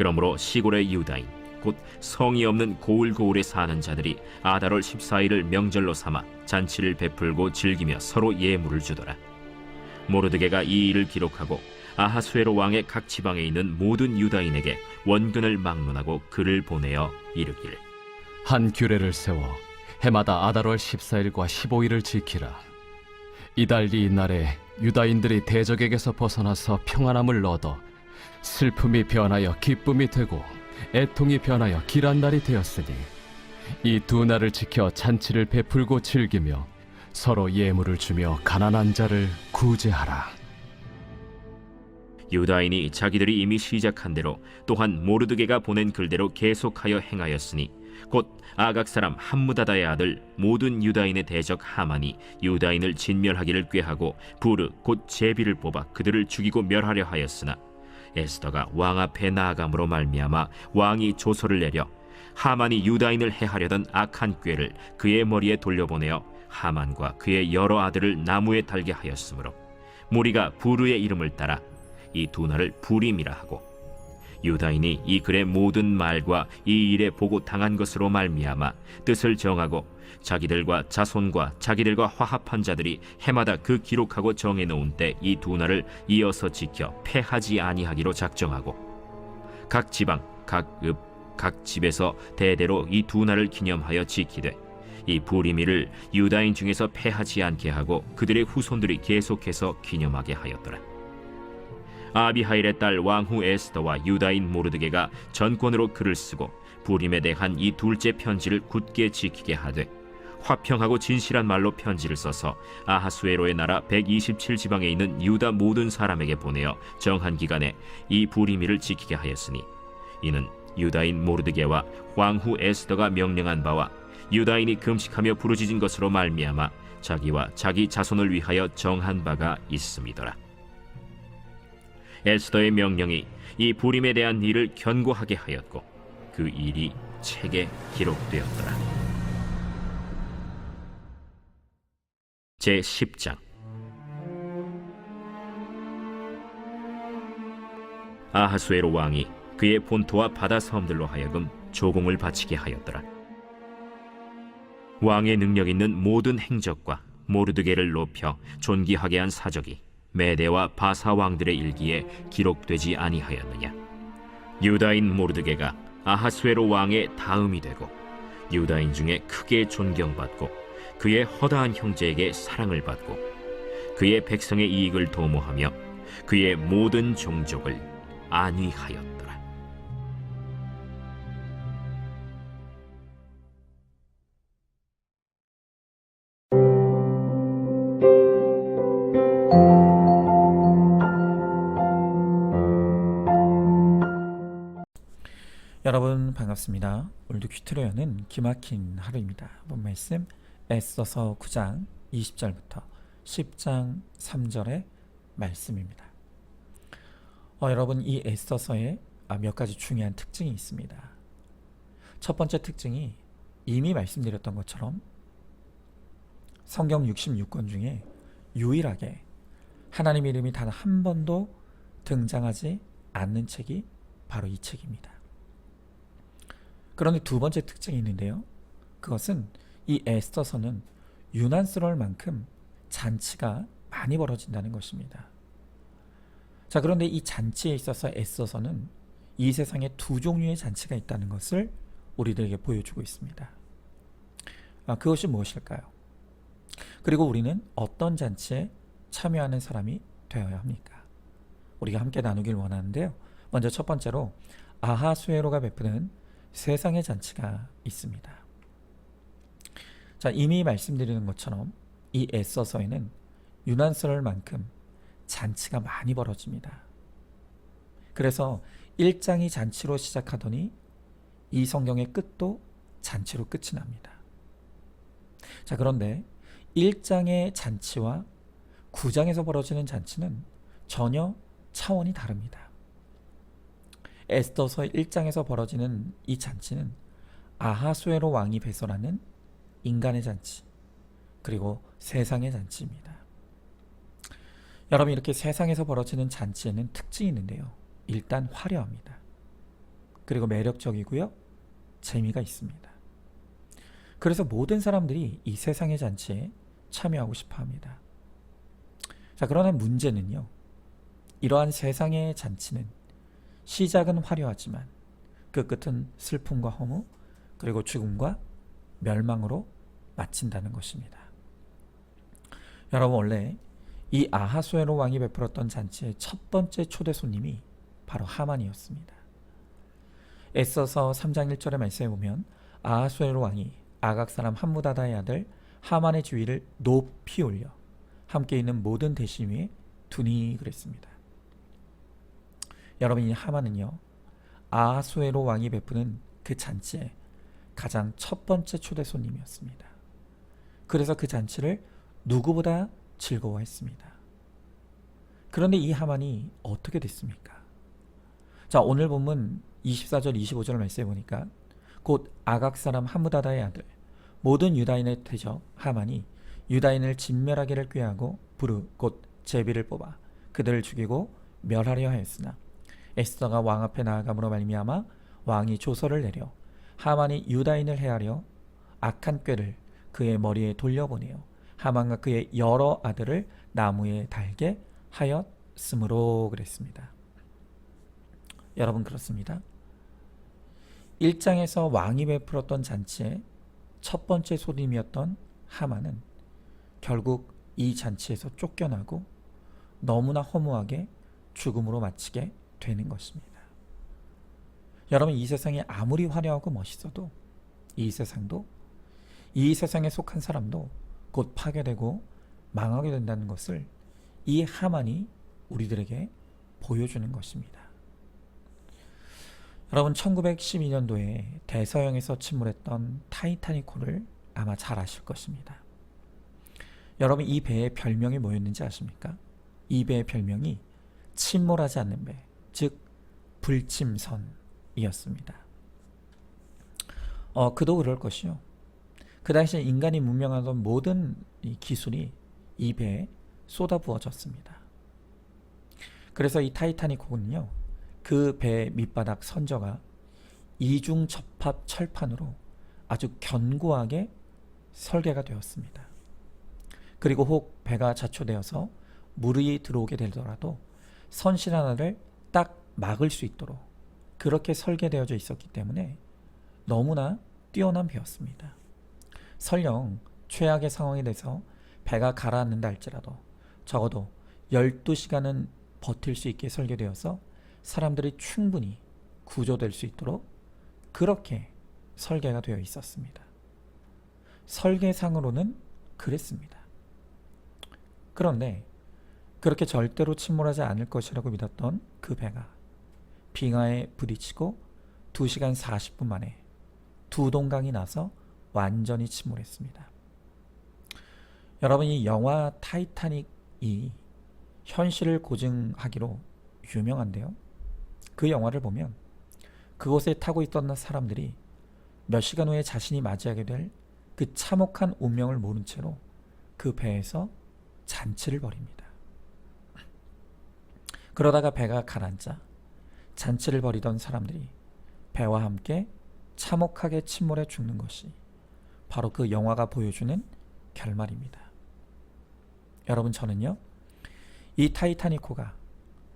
그러므로 시골의 유다인 곧 성이 없는 고을고을에 사는 자들이 아달월 14일을 명절로 삼아 잔치를 베풀고 즐기며 서로 예물을 주더라. 모르드게가 이 일을 기록하고 아하수에로 왕의 각 지방에 있는 모든 유다인에게 원근을 막론하고 글을 보내어 이르기를, 한 규례를 세워 해마다 아달월 14일과 15일을 지키라. 이달 이날에 유다인들이 대적에게서 벗어나서 평안함을 얻어 슬픔이 변하여 기쁨이 되고 애통이 변하여 길한 날이 되었으니 이 두 날을 지켜 잔치를 베풀고 즐기며 서로 예물을 주며 가난한 자를 구제하라. 유다인이 자기들이 이미 시작한 대로 또한 모르드게가 보낸 글대로 계속하여 행하였으니 곧 아각 사람 함무다다의 아들 모든 유다인의 대적 하만이 유다인을 진멸하기를 꾀하고 부르 곧 제비를 뽑아 그들을 죽이고 멸하려 하였으나 에스더가 왕 앞에 나아감으로 말미암아 왕이 조서를 내려 하만이 유다인을 해하려던 악한 꾀를 그의 머리에 돌려보내어 하만과 그의 여러 아들을 나무에 달게 하였으므로 무리가 부르의 이름을 따라 이 두 날을 부림이라 하고, 유다인이 이 글의 모든 말과 이 일에 보고 당한 것으로 말미암아 뜻을 정하고 자기들과 자손과 자기들과 화합한 자들이 해마다 그 기록하고 정해놓은 때 이 두 날을 이어서 지켜 패하지 아니하기로 작정하고, 각 지방, 각 읍, 각 집에서 대대로 이 두 날을 기념하여 지키되 이 부림일을 유다인 중에서 패하지 않게 하고 그들의 후손들이 계속해서 기념하게 하였더라. 아비하일의 딸 왕후 에스더와 유다인 모르드게가 전권으로 글을 쓰고 부림에 대한 이 둘째 편지를 굳게 지키게 하되, 화평하고 진실한 말로 편지를 써서 아하수에로의 나라 127지방에 있는 유다 모든 사람에게 보내어 정한 기간에 이 부림일을 지키게 하였으니, 이는 유다인 모르드게와 왕후 에스더가 명령한 바와 유다인이 금식하며 부르짖은 것으로 말미암아 자기와 자기 자손을 위하여 정한 바가 있음이더라. 에스더의 명령이 이 부림에 대한 일을 견고하게 하였고 그 일이 책에 기록되었더라. 제10장. 아하수에로 왕이 그의 본토와 바다 섬들로 하여금 조공을 바치게 하였더라. 왕의 능력 있는 모든 행적과 모르드게를 높여 존귀하게 한 사적이 메대와 바사 왕들의 일기에 기록되지 아니하였느냐. 유다인 모르드게가 아하수에로 왕의 다음이 되고 유다인 중에 크게 존경받고 그의 허다한 형제에게 사랑을 받고 그의 백성의 이익을 도모하며 그의 모든 종족을 안위하였더라. 여러분 반갑습니다. 오늘도 큐티로 여는 기막힌 하루입니다. 본 말씀 에스더서 9장 20절부터 10장 3절의 말씀입니다. 여러분, 이 에스더서에 몇 가지 중요한 특징이 있습니다. 첫 번째 특징이 이미 말씀드렸던 것처럼 성경 66권 중에 유일하게 하나님 이름이 단 한 번도 등장하지 않는 책이 바로 이 책입니다. 그런데 두 번째 특징이 있는데요. 그것은 이 에스더서는 유난스러울 만큼 잔치가 많이 벌어진다는 것입니다. 자, 그런데 이 잔치에 있어서 에스더서는 이 세상에 두 종류의 잔치가 있다는 것을 우리들에게 보여주고 있습니다. 그것이 무엇일까요? 그리고 우리는 어떤 잔치에 참여하는 사람이 되어야 합니까? 우리가 함께 나누길 원하는데요. 먼저 첫 번째로 아하수에로가 베푸는 세상의 잔치가 있습니다. 자, 이미 말씀드리는 것처럼 이 에스더서에는 유난스러울 만큼 잔치가 많이 벌어집니다. 그래서 1장이 잔치로 시작하더니 이 성경의 끝도 잔치로 끝이 납니다. 자, 그런데 1장의 잔치와 9장에서 벌어지는 잔치는 전혀 차원이 다릅니다. 에스더서 1장에서 벌어지는 이 잔치는 아하수에로 왕이 배설하는 인간의 잔치, 그리고 세상의 잔치입니다. 여러분, 이렇게 세상에서 벌어지는 잔치에는 특징이 있는데요. 일단 화려합니다. 그리고 매력적이고요. 재미가 있습니다. 그래서 모든 사람들이 이 세상의 잔치에 참여하고 싶어 합니다. 자, 그러나 문제는요. 이러한 세상의 잔치는 시작은 화려하지만 그 끝은 슬픔과 허무 그리고 죽음과 멸망으로 마친다는 것입니다. 여러분, 원래 이 아하수에로 왕이 베풀었던 잔치의 첫 번째 초대 손님이 바로 하만이었습니다. 에스더서 3장 1절의 말씀에 보면 아하수에로 왕이 아각 사람 함무다다의 아들 하만의 주위를 높이 올려 함께 있는 모든 대신 위에 두니 그랬습니다. 여러분, 이 하만은요, 아하수에로 왕이 베푸는 그 잔치에 가장 첫 번째 초대 손님이었습니다. 그래서 그 잔치를 누구보다 즐거워했습니다. 그런데 이 하만이 어떻게 됐습니까? 자, 오늘 본문 24절 25절 말씀해 보니까 곧 아각 사람 함무다다의 아들 모든 유다인의 대적 하만이 유다인을 진멸하기를 꾀하고 부르 곧 제비를 뽑아 그들을 죽이고 멸하려 하였으나 에스더가 왕 앞에 나아감으로 말미암아 왕이 조서를 내려 하만이 유다인을 해하려 악한 꾀를 그의 머리에 돌려보내어 하만과 그의 여러 아들을 나무에 달게 하였으므로 그랬습니다. 여러분, 그렇습니다. 1장에서 왕이 베풀었던 잔치의 첫 번째 손님이었던 하만은 결국 이 잔치에서 쫓겨나고 너무나 허무하게 죽음으로 마치게 되는 것입니다. 여러분, 이 세상이 아무리 화려하고 멋있어도 이 세상도 이 세상에 속한 사람도 곧 파괴되고 망하게 된다는 것을 이 하만이 우리들에게 보여주는 것입니다. 여러분, 1912년도에 대서양에서 침몰했던 타이타닉호를 아마 잘 아실 것입니다. 여러분, 이 배의 별명이 뭐였는지 아십니까? 이 배의 별명이 침몰하지 않는 배, 즉 불침선이었습니다. 그도 그럴 것이요. 그 당시에 인간이 문명하던 모든 이 기술이 이 배에 쏟아부어졌습니다. 그래서 이 타이타닉호는요, 그 배 밑바닥 선저가 이중 접합 철판으로 아주 견고하게 설계가 되었습니다. 그리고 혹 배가 자초되어서 물이 들어오게 되더라도 선실 하나를 딱 막을 수 있도록 그렇게 설계되어져 있었기 때문에 너무나 뛰어난 배였습니다. 설령 최악의 상황이 돼서 배가 가라앉는다 할지라도 적어도 12시간은 버틸 수 있게 설계되어서 사람들이 충분히 구조될 수 있도록 그렇게 설계가 되어 있었습니다. 설계상으로는 그랬습니다. 그런데 그렇게 절대로 침몰하지 않을 것이라고 믿었던 그 배가 빙하에 부딪히고 2시간 40분 만에 두 동강이 나서 완전히 침몰했습니다. 여러분, 이 영화 타이타닉이 현실을 고증하기로 유명한데요. 그 영화를 보면 그곳에 타고 있던 사람들이 몇 시간 후에 자신이 맞이하게 될 그 참혹한 운명을 모른 채로 그 배에서 잔치를 벌입니다. 그러다가 배가 가라앉자 잔치를 벌이던 사람들이 배와 함께 참혹하게 침몰해 죽는 것이 바로 그 영화가 보여주는 결말입니다. 여러분, 저는요, 이 타이타닉호가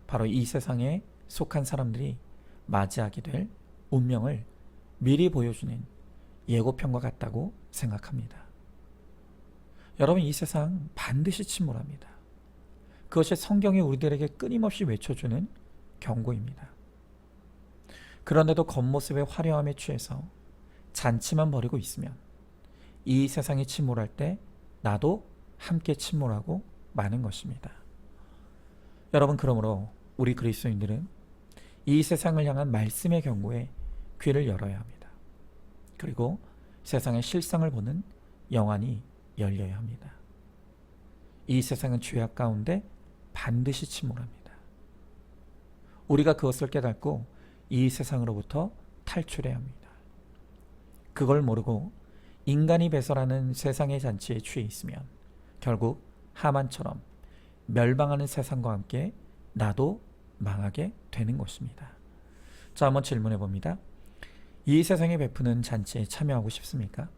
바로 이 세상에 속한 사람들이 맞이하게 될 운명을 미리 보여주는 예고편과 같다고 생각합니다. 여러분, 이 세상 반드시 침몰합니다. 그것이 성경이 우리들에게 끊임없이 외쳐주는 경고입니다. 그런데도 겉모습의 화려함에 취해서 잔치만 벌이고 있으면 이 세상이 침몰할 때 나도 함께 침몰하고 마는 것입니다. 여러분, 그러므로 우리 그리스도인들은 이 세상을 향한 말씀의 경고에 귀를 열어야 합니다. 그리고 세상의 실상을 보는 영안이 열려야 합니다. 이 세상은 죄악 가운데 반드시 침몰합니다. 우리가 그것을 깨닫고 이 세상으로부터 탈출해야 합니다. 그걸 모르고 인간이 배설하는 세상의 잔치에 취해 있으면 결국 하만처럼 멸망하는 세상과 함께 나도 망하게 되는 것입니다. 자, 한번 질문해 봅니다. 이 세상에 베푸는 잔치에 참여하고 싶습니까?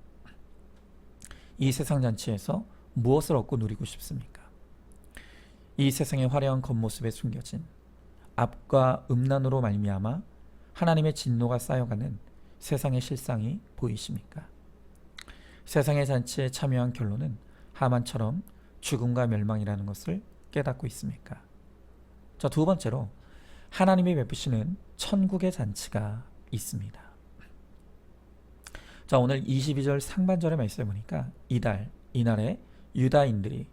이 세상 잔치에서 무엇을 얻고 누리고 싶습니까? 이 세상의 화려한 겉모습에 숨겨진 압과 음란으로 말미암아 하나님의 진노가 쌓여가는 세상의 실상이 보이십니까? 세상의 잔치에 참여한 결론은 하만처럼 죽음과 멸망이라는 것을 깨닫고 있습니까? 자, 두 번째로 하나님이 베푸시는 천국의 잔치가 있습니다. 자, 오늘 22절 상반절의 말씀을 보니까 이날에 유다인들이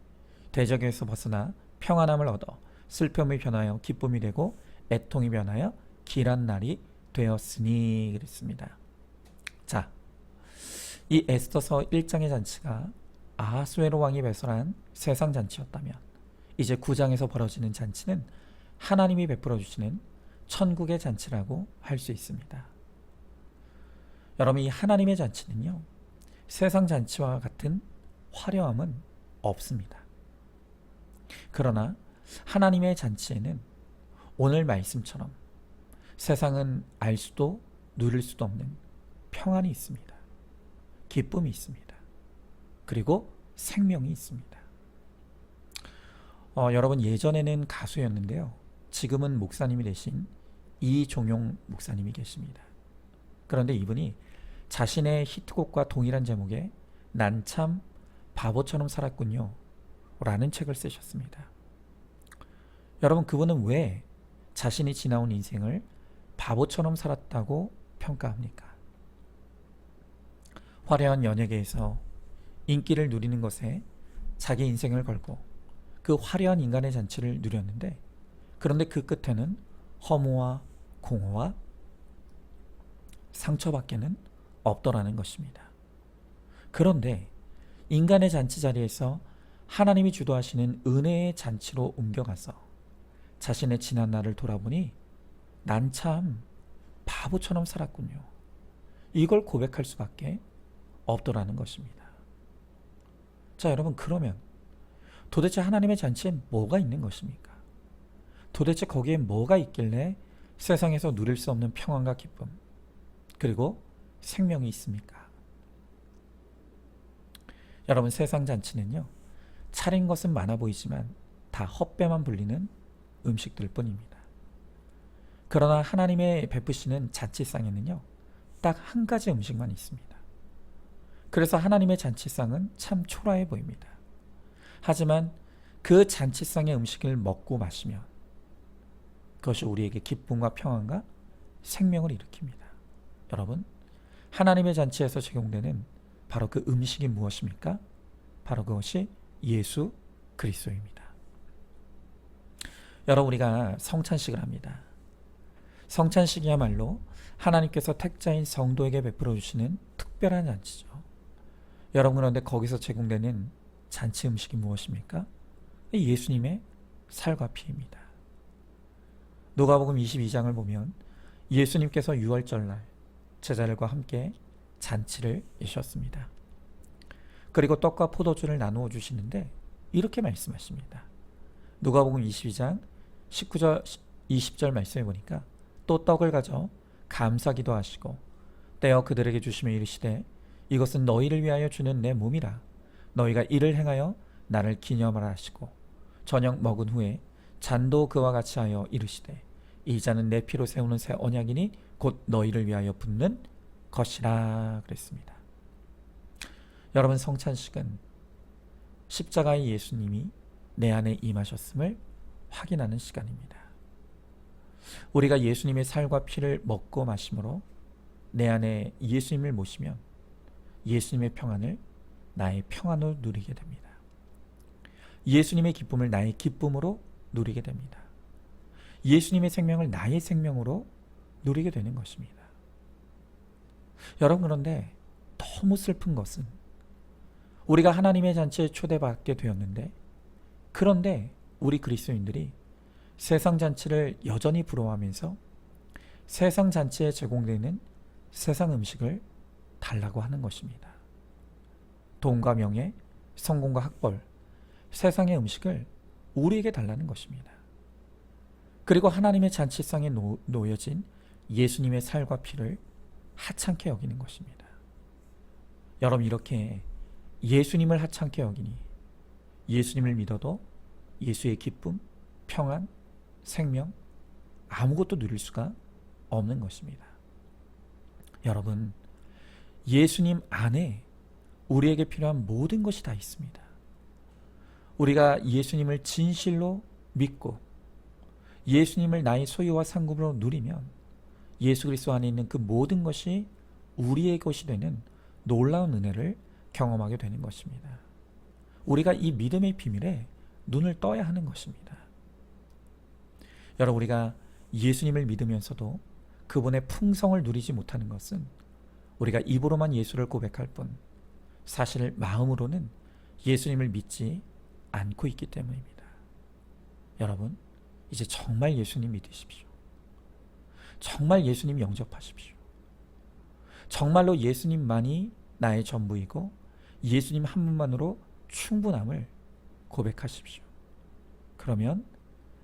대적에서 벗어나 평안함을 얻어 슬픔이 변하여 기쁨이 되고 애통이 변하여 길한 날이 되었으니 그랬습니다. 자, 이 에스더서 1장의 잔치가 아하수에로 왕이 배설한 세상 잔치였다면 이제 9장에서 벌어지는 잔치는 하나님이 베풀어 주시는 천국의 잔치라고 할 수 있습니다. 여러분, 이 하나님의 잔치는요, 세상 잔치와 같은 화려함은 없습니다. 그러나 하나님의 잔치에는 오늘 말씀처럼 세상은 알 수도 누릴 수도 없는 평안이 있습니다. 기쁨이 있습니다. 그리고 생명이 있습니다. 여러분, 예전에는 가수였는데요, 지금은 목사님이 되신 이종용 목사님이 계십니다. 그런데 이분이 자신의 히트곡과 동일한 제목의 난 참 바보처럼 살았군요 라는 책을 쓰셨습니다. 여러분, 그분은 왜 자신이 지나온 인생을 바보처럼 살았다고 평가합니까? 화려한 연예계에서 인기를 누리는 것에 자기 인생을 걸고 그 화려한 인간의 잔치를 누렸는데, 그런데 그 끝에는 허무와 공허와 상처밖에는 없더라는 것입니다. 그런데 인간의 잔치 자리에서 하나님이 주도하시는 은혜의 잔치로 옮겨가서 자신의 지난 날을 돌아보니 난 참 바보처럼 살았군요, 이걸 고백할 수밖에 없더라는 것입니다. 자, 여러분, 그러면 도대체 하나님의 잔치엔 뭐가 있는 것입니까? 도대체 거기에 뭐가 있길래 세상에서 누릴 수 없는 평안과 기쁨 그리고 생명이 있습니까? 여러분, 세상 잔치는요, 차린 것은 많아 보이지만 다 헛배만 불리는 음식들 뿐입니다. 그러나 하나님의 베푸시는 잔치상에는요, 딱 한 가지 음식만 있습니다. 그래서 하나님의 잔치상은 참 초라해 보입니다. 하지만 그 잔치상의 음식을 먹고 마시면 그것이 우리에게 기쁨과 평안과 생명을 일으킵니다. 여러분, 하나님의 잔치에서 적용되는 바로 그 음식이 무엇입니까? 바로 그것이 예수 그리스도입니다. 여러분, 우리가 성찬식을 합니다. 성찬식이야말로 하나님께서 택자인 성도에게 베풀어 주시는 특별한 잔치죠. 여러분, 그런데 거기서 제공되는 잔치 음식이 무엇입니까? 예수님의 살과 피입니다. 누가복음 22장을 보면 예수님께서 유월절날 제자들과 함께 잔치를 이셨습니다. 그리고 떡과 포도주를 나누어 주시는데 이렇게 말씀하십니다. 누가복음 22장 19절 20절 말씀해 보니까 또 떡을 가져 감사기도 하시고 떼어 그들에게 주시며 이르시되 이것은 너희를 위하여 주는 내 몸이라. 너희가 이를 행하여 나를 기념하라 하시고 저녁 먹은 후에 잔도 그와 같이 하여 이르시되 이 잔은 내 피로 세우는 새 언약이니 곧 너희를 위하여 붓는 것이라 그랬습니다. 여러분, 성찬식은 십자가의 예수님이 내 안에 임하셨음을 확인하는 시간입니다. 우리가 예수님의 살과 피를 먹고 마심으로 내 안에 예수님을 모시면 예수님의 평안을 나의 평안으로 누리게 됩니다. 예수님의 기쁨을 나의 기쁨으로 누리게 됩니다. 예수님의 생명을 나의 생명으로 누리게 되는 것입니다. 여러분, 그런데 너무 슬픈 것은 우리가 하나님의 잔치에 초대받게 되었는데, 그런데 우리 그리스도인들이 세상 잔치를 여전히 부러워하면서 세상 잔치에 제공되는 세상 음식을 달라고 하는 것입니다. 돈과 명예, 성공과 학벌, 세상의 음식을 우리에게 달라는 것입니다. 그리고 하나님의 잔치상에 놓여진 예수님의 살과 피를 하찮게 여기는 것입니다. 여러분, 이렇게 예수님을 하찮게 여기니 예수님을 믿어도 예수의 기쁨, 평안, 생명 아무것도 누릴 수가 없는 것입니다. 여러분, 예수님 안에 우리에게 필요한 모든 것이 다 있습니다. 우리가 예수님을 진실로 믿고 예수님을 나의 소유와 상급으로 누리면 예수 그리스도 안에 있는 그 모든 것이 우리의 것이 되는 놀라운 은혜를 경험하게 되는 것입니다. 우리가 이 믿음의 비밀에 눈을 떠야 하는 것입니다. 여러분, 우리가 예수님을 믿으면서도 그분의 풍성을 누리지 못하는 것은 우리가 입으로만 예수를 고백할 뿐 사실 마음으로는 예수님을 믿지 않고 있기 때문입니다. 여러분, 이제 정말 예수님 믿으십시오. 정말 예수님 영접하십시오. 정말로 예수님만이 나의 전부이고 예수님 한 분만으로 충분함을 고백하십시오. 그러면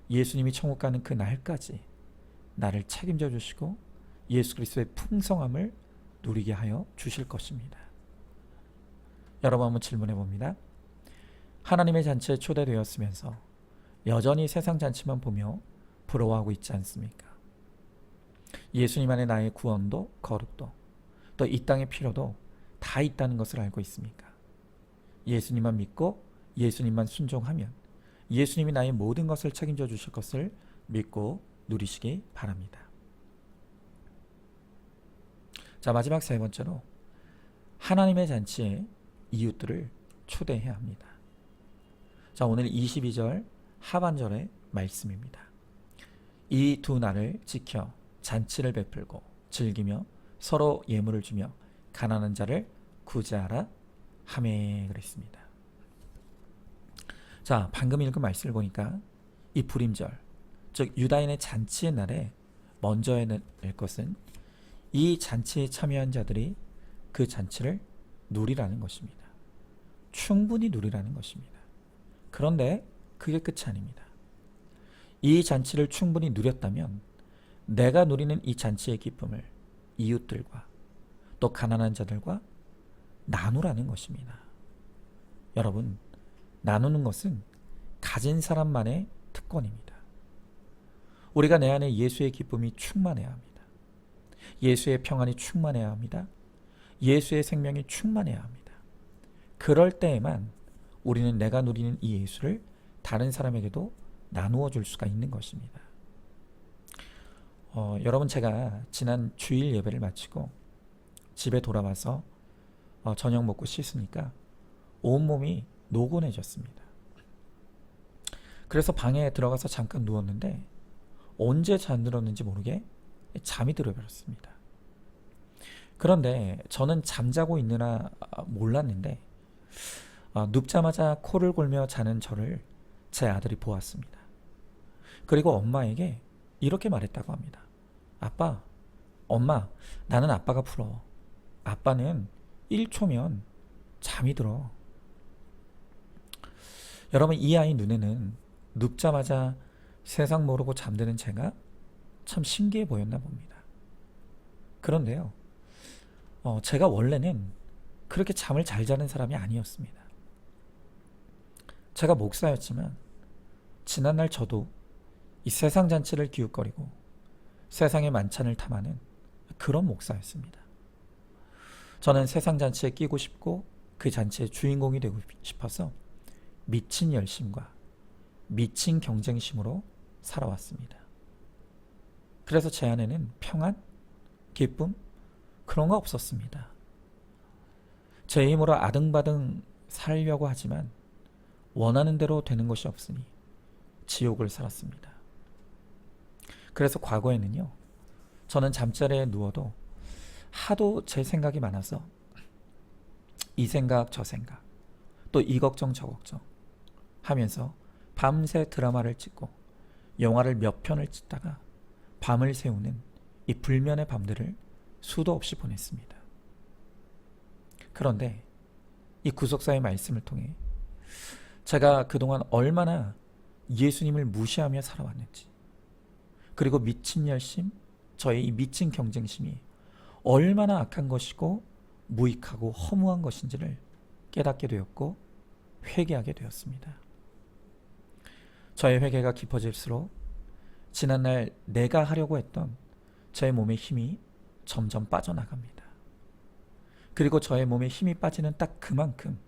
예수님이 천국 가는 그 날까지 나를 책임져 주시고 예수 그리스도의 풍성함을 누리게 하여 주실 것입니다. 여러분, 한번 질문해 봅니다. 하나님의 잔치에 초대되었으면서 여전히 세상 잔치만 보며 부러워하고 있지 않습니까? 예수님 안에 나의 구원도 거룩도 또 이 땅의 필요도 다 있다는 것을 알고 있습니까? 예수님만 믿고 예수님만 순종하면 예수님이 나의 모든 것을 책임져 주실 것을 믿고 누리시기 바랍니다. 자, 마지막 세 번째로 하나님의 잔치에 이웃들을 초대해야 합니다. 자, 오늘 22절 하반절의 말씀입니다. 이 두 날을 지켜 잔치를 베풀고 즐기며 서로 예물을 주며 가난한 자를 구제하라 하매 그랬습니다. 자, 방금 읽은 말씀을 보니까 이 불임절, 즉 유다인의 잔치의 날에 먼저 해야 될 것은 이 잔치에 참여한 자들이 그 잔치를 누리라는 것입니다. 충분히 누리라는 것입니다. 그런데 그게 끝이 아닙니다. 이 잔치를 충분히 누렸다면 내가 누리는 이 잔치의 기쁨을 이웃들과 또 가난한 자들과 나누라는 것입니다. 여러분, 나누는 것은 가진 사람만의 특권입니다. 우리가 내 안에 예수의 기쁨이 충만해야 합니다. 예수의 평안이 충만해야 합니다. 예수의 생명이 충만해야 합니다. 그럴 때에만 우리는 내가 누리는 이 예수를 다른 사람에게도 나누어 줄 수가 있는 것입니다. 여러분, 제가 지난 주일 예배를 마치고 집에 돌아와서 저녁 먹고 씻으니까 온몸이 노곤해졌습니다. 그래서 방에 들어가서 잠깐 누웠는데 언제 잠들었는지 모르게 잠이 들어버렸습니다. 그런데 저는 잠자고 있느라 몰랐는데 눕자마자 코를 골며 자는 저를 제 아들이 보았습니다. 그리고 엄마에게 이렇게 말했다고 합니다. 아빠, 엄마, 나는 아빠가 부러워. 아빠는 1초면 잠이 들어. 여러분, 이 아이 눈에는 눕자마자 세상 모르고 잠드는 제가 참 신기해 보였나 봅니다. 그런데요, 제가 원래는 그렇게 잠을 잘 자는 사람이 아니었습니다. 제가 목사였지만 지난날 저도 이 세상 잔치를 기웃거리고 세상의 만찬을 탐하는 그런 목사였습니다. 저는 세상 잔치에 끼고 싶고 그 잔치의 주인공이 되고 싶어서 미친 열심과 미친 경쟁심으로 살아왔습니다. 그래서 제 안에는 평안, 기쁨 그런 거 없었습니다. 제 힘으로 아등바등 살려고 하지만 원하는 대로 되는 것이 없으니 지옥을 살았습니다. 그래서 과거에는요, 저는 잠자리에 누워도 하도 제 생각이 많아서 이 생각 저 생각 또 이 걱정 저 걱정 하면서 밤새 드라마를 찍고 영화를 몇 편을 찍다가 밤을 새우는 이 불면의 밤들을 수도 없이 보냈습니다. 그런데 이 구속사의 말씀을 통해 제가 그동안 얼마나 예수님을 무시하며 살아왔는지, 그리고 미친 열심, 저의 이 미친 경쟁심이 얼마나 악한 것이고 무익하고 허무한 것인지를 깨닫게 되었고 회개하게 되었습니다. 저의 회개가 깊어질수록 지난날 내가 하려고 했던 저의 몸의 힘이 점점 빠져나갑니다. 그리고 저의 몸에 힘이 빠지는 딱 그만큼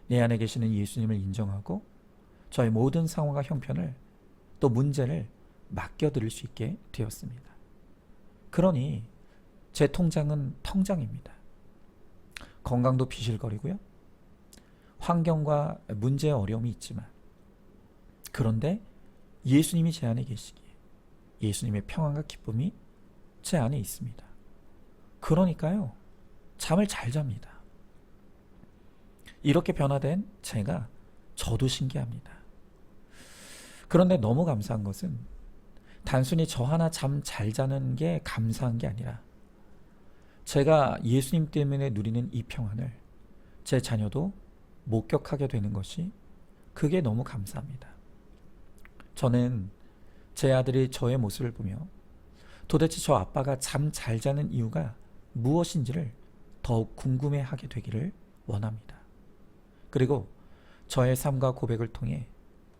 내 안에 계시는 예수님을 인정하고 저의 모든 상황과 형편을 또 문제를 맡겨드릴 수 있게 되었습니다. 그러니 제 통장은 텅장입니다. 건강도 비실거리고요. 환경과 문제의 어려움이 있지만 그런데 예수님이 제 안에 계시기에 예수님의 평안과 기쁨이 제 안에 있습니다. 그러니까요, 잠을 잘 잡니다. 이렇게 변화된 제가 저도 신기합니다. 그런데 너무 감사한 것은 단순히 저 하나 잠 잘 자는 게 감사한 게 아니라 제가 예수님 때문에 누리는 이 평안을 제 자녀도 목격하게 되는 것이 그게 너무 감사합니다. 저는 제 아들이 저의 모습을 보며 도대체 저 아빠가 잠 잘 자는 이유가 무엇인지를 더욱 궁금해하게 되기를 원합니다. 그리고 저의 삶과 고백을 통해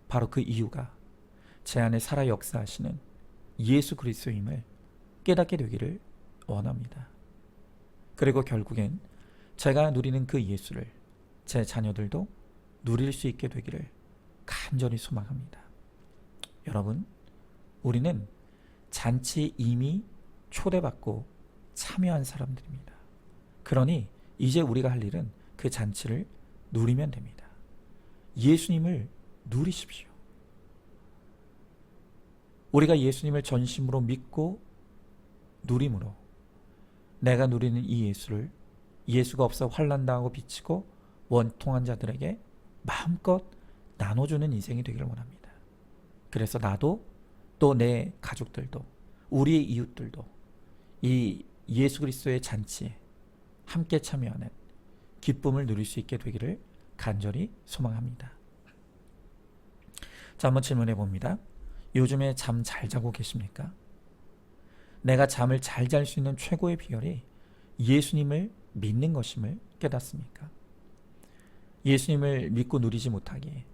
바로 그 이유가 제 안에 살아 역사하시는 예수 그리스도임을 깨닫게 되기를 원합니다. 그리고 결국엔 제가 누리는 그 예수를 제 자녀들도 누릴 수 있게 되기를 간절히 소망합니다. 여러분, 우리는 잔치에 이미 초대받고 참여한 사람들입니다. 그러니 이제 우리가 할 일은 그 잔치를 누리면 됩니다. 예수님을 누리십시오. 우리가 예수님을 전심으로 믿고 누림으로 내가 누리는 이 예수를 예수가 없어 환난당하고 비치고 원통한 자들에게 마음껏 나눠주는 인생이 되기를 원합니다. 그래서 나도 또 내 가족들도 우리의 이웃들도 이 예수 그리스도의 잔치에 함께 참여하는 기쁨을 누릴 수 있게 되기를 간절히 소망합니다. 자, 한번 질문해 봅니다. 요즘에 잠 잘 자고 계십니까? 내가 잠을 잘 잘 수 있는 최고의 비결이 예수님을 믿는 것임을 깨닫습니까? 예수님을 믿고 누리지 못하기에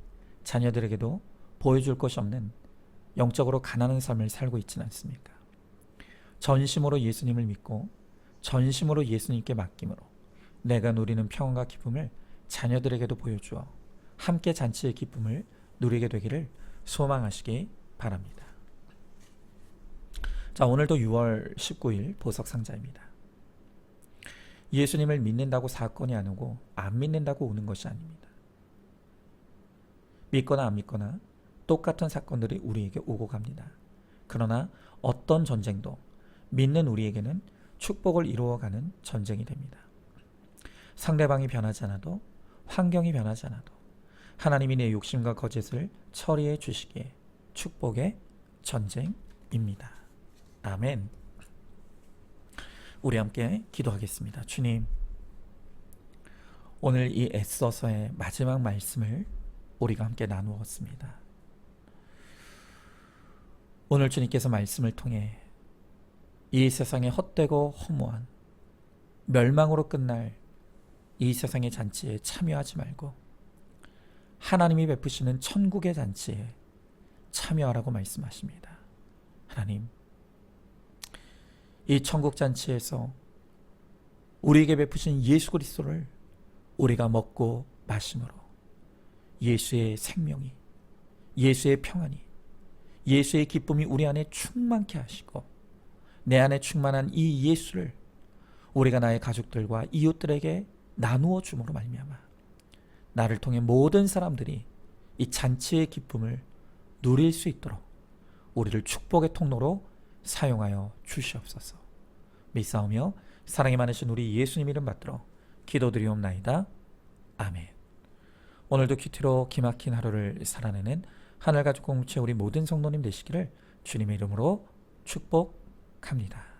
자녀들에게도 보여줄 것이 없는 영적으로 가난한 삶을 살고 있지는 않습니까? 전심으로 예수님을 믿고 전심으로 예수님께 맡김으로 내가 누리는 평안과 기쁨을 자녀들에게도 보여주어 함께 잔치의 기쁨을 누리게 되기를 소망하시기 바랍니다. 자, 오늘도 6월 19일 보석상자입니다. 예수님을 믿는다고 사건이 안 오고 안 믿는다고 오는 것이 아닙니다. 믿거나 안 믿거나 똑같은 사건들이 우리에게 오고 갑니다. 그러나 어떤 전쟁도 믿는 우리에게는 축복을 이루어가는 전쟁이 됩니다. 상대방이 변하지 않아도 환경이 변하지 않아도 하나님이 내 욕심과 거짓을 처리해 주시기에 축복의 전쟁입니다. 아멘. 우리 함께 기도하겠습니다. 주님, 오늘 이 애써서의 마지막 말씀을 우리가 함께 나누었습니다. 오늘 주님께서 말씀을 통해 이 세상의 헛되고 허무한 멸망으로 끝날 이 세상의 잔치에 참여하지 말고 하나님이 베푸시는 천국의 잔치에 참여하라고 말씀하십니다. 하나님, 이 천국 잔치에서 우리에게 베푸신 예수 그리스도를 우리가 먹고 마심으로 예수의 생명이, 예수의 평안이, 예수의 기쁨이 우리 안에 충만케 하시고 내 안에 충만한 이 예수를 우리가 나의 가족들과 이웃들에게 나누어 줌으로 말미암아 나를 통해 모든 사람들이 이 잔치의 기쁨을 누릴 수 있도록 우리를 축복의 통로로 사용하여 주시옵소서. 믿사오며 사랑이 많으신 우리 예수님 이름 받들어 기도드리옵나이다. 아멘. 오늘도 큐티로 기막힌 하루를 살아내는 하늘가족 공동체 우리 모든 성도님 되시기를 주님의 이름으로 축복합니다.